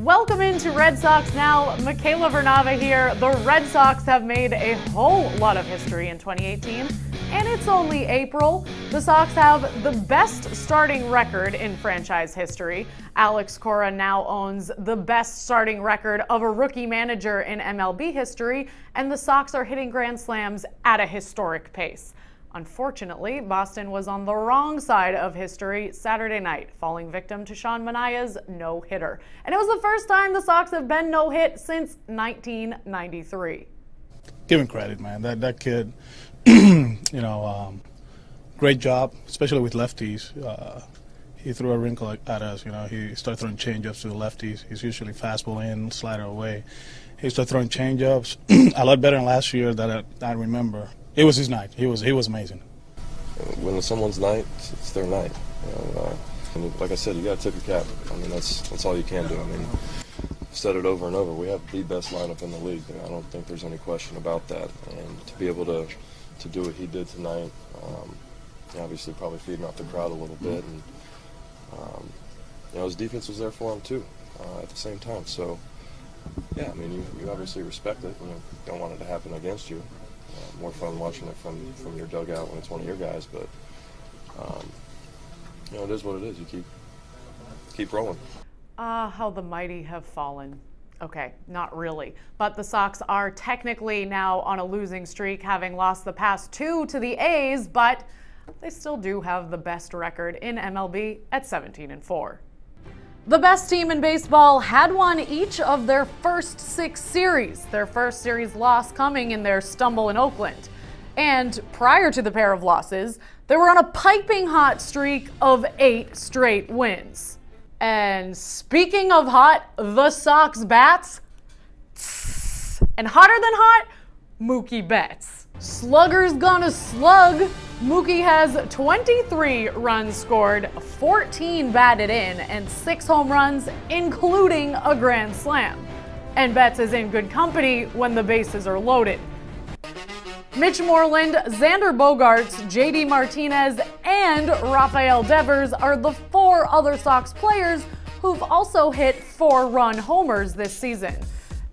Welcome into Red Sox Now. Michaela Vernava here. The Red Sox have made a whole lot of history in 2018, and it's only April. The Sox have the best starting record in franchise history. Alex Cora now owns the best starting record of a rookie manager in MLB history, and the Sox are hitting grand slams at a historic pace. Unfortunately, Boston was on the wrong side of history Saturday night, falling victim to Sean Manaea's no-hitter. And it was the first time the Sox have been no-hit since 1993. Give him credit, man. That kid, great job, especially with lefties. He threw a wrinkle at us. He started throwing changeups to the lefties. He's usually fastball in, slider away. He started throwing changeups a lot better than last year that I remember. It was his night. He was amazing. When it's someone's night, it's their night. And like I said, you got to tip your cap. I mean, that's all you can do. I mean, I've said it over and over. We have the best lineup in the league. I don't think there's any question about that. And to be able to do what he did tonight, obviously probably feeding off the crowd a little bit, and his defense was there for him too at the same time. So yeah, I mean, you obviously respect it. You don't want it to happen against you. More fun watching it from your dugout when it's one of your guys, but it is what it is. You keep rolling. How the mighty have fallen. Okay, not really. But the Sox are technically now on a losing streak, having lost the past 2 to the A's, but they still do have the best record in MLB at 17-4. The best team in baseball had won each of their first 6 series, their first series loss coming in their stumble in Oakland. And prior to the pair of losses, they were on a piping hot streak of 8 straight wins. And speaking of hot, the Sox bats, and hotter than hot, Mookie Betts. Slugger's gonna slug. Mookie has 23 runs scored, 14 batted in, and 6 home runs, including a grand slam. And Betts is in good company when the bases are loaded. Mitch Moreland, Xander Bogaerts, JD Martinez, and Rafael Devers are the 4 other Sox players who've also hit 4-run homers this season.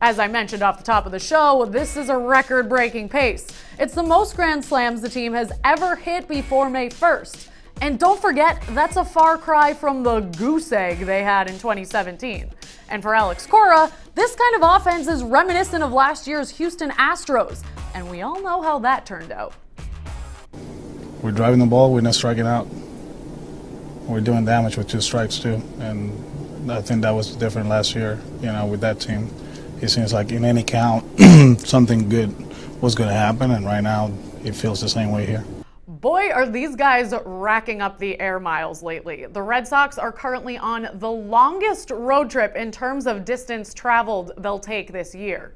As I mentioned off the top of the show, this is a record-breaking pace. It's the most grand slams the team has ever hit before May 1st. And don't forget, that's a far cry from the goose egg they had in 2017. And for Alex Cora, this kind of offense is reminiscent of last year's Houston Astros, and we all know how that turned out. We're driving the ball, we're not striking out. We're doing damage with 2 strikes too, and I think that was different last year, with that team. It seems like in any count, something good was going to happen, and right now it feels the same way here. Boy, are these guys racking up the air miles lately. The Red Sox are currently on the longest road trip in terms of distance traveled they'll take this year.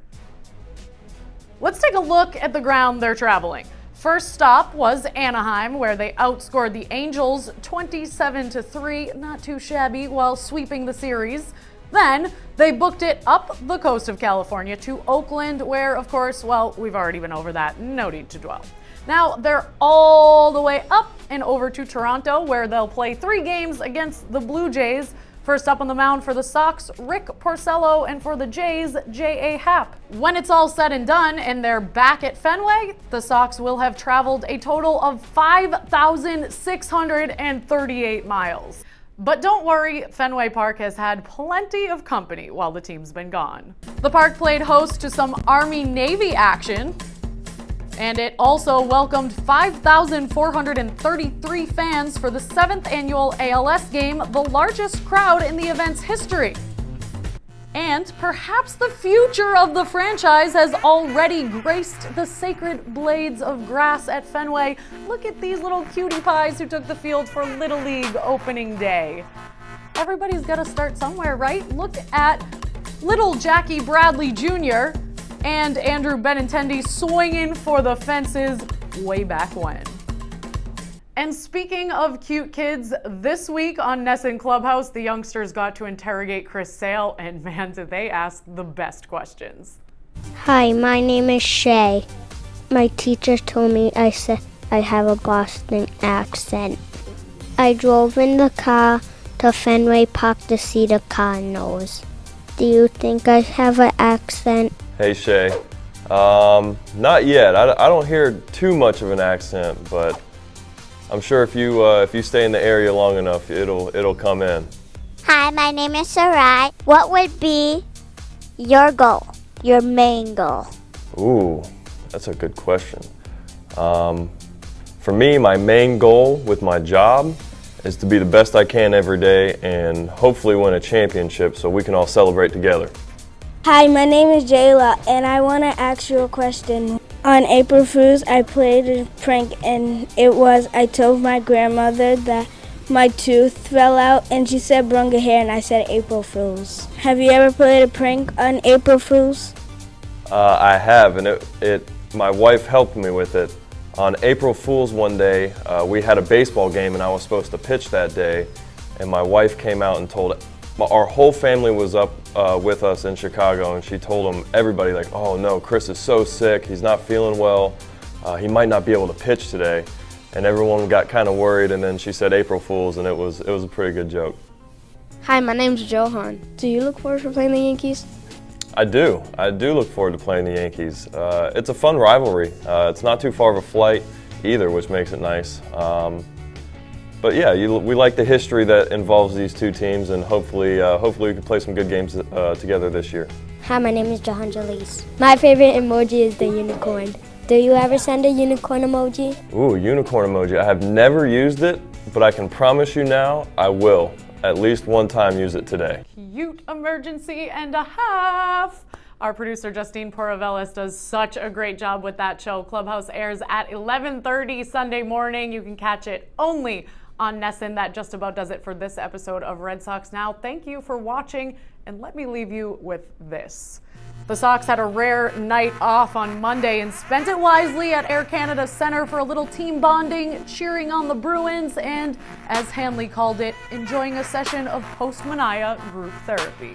Let's take a look at the ground they're traveling. First stop was Anaheim, where they outscored the Angels 27-3, not too shabby, while sweeping the series. Then they booked it up the coast of California to Oakland, where, of course, well, we've already been over that, no need to dwell. Now they're all the way up and over to Toronto, where they'll play 3 games against the Blue Jays. First up on the mound for the Sox, Rick Porcello, and for the Jays, J.A. Happ. When it's all said and done and they're back at Fenway, the Sox will have traveled a total of 5,638 miles. But don't worry, Fenway Park has had plenty of company while the team's been gone. The park played host to some Army-Navy action, and it also welcomed 5,433 fans for the 7th annual ALS game, the largest crowd in the event's history. And perhaps the future of the franchise has already graced the sacred blades of grass at Fenway. Look at these little cutie pies who took the field for Little League opening day. Everybody's got to start somewhere, right? Look at little Jackie Bradley Jr. and Andrew Benintendi swinging for the fences way back when. And speaking of cute kids, this week on Nesson Clubhouse, the youngsters got to interrogate Chris Sale, and man, did they ask the best questions. Hi, my name is Shay. My teacher told me I said I have a Boston accent. I drove in the car to Fenway Park to see the Cardinals. Do you think I have an accent? Hey Shay, not yet. I don't hear too much of an accent, but I'm sure if you stay in the area long enough, it'll come in. Hi, my name is Sarai. What would be your goal, your main goal? Ooh, that's a good question. For me, my main goal with my job is to be the best I can every day and hopefully win a championship so we can all celebrate together. Hi, my name is Jayla, and I want to ask you a question. On April Fool's, I played a prank, and I told my grandmother that my tooth fell out, and she said brunga hair, and I said April Fool's. Have you ever played a prank on April Fool's? I have, and my wife helped me with it. On April Fool's one day, we had a baseball game and I was supposed to pitch that day, and my wife came out and told, our whole family was up with us in Chicago, and she told everybody like, oh no, Chris is so sick, he's not feeling well, he might not be able to pitch today. And everyone got kind of worried, and then she said April Fool's, and it was a pretty good joke. Hi, my name's Johan. Do you look forward to playing the Yankees? I do look forward to playing the Yankees. It's a fun rivalry. It's not too far of a flight either, which makes it nice. But yeah, we like the history that involves these two teams, and hopefully we can play some good games together this year. Hi, my name is Jahan Jalise. My favorite emoji is the unicorn. Do you ever send a unicorn emoji? Ooh, unicorn emoji. I have never used it, but I can promise you now I will at least one time use it today. Cute emergency and a half. Our producer Justine Poravelis does such a great job with that show. Clubhouse airs at 11:30 Sunday morning. You can catch it only on Nessun. That just about does it for this episode of Red Sox Now. Thank you for watching, and let me leave you with this. The Sox had a rare night off on Monday and spent it wisely at Air Canada Centre for a little team bonding, cheering on the Bruins, and, as Hanley called it, enjoying a session of post-Manaea group therapy.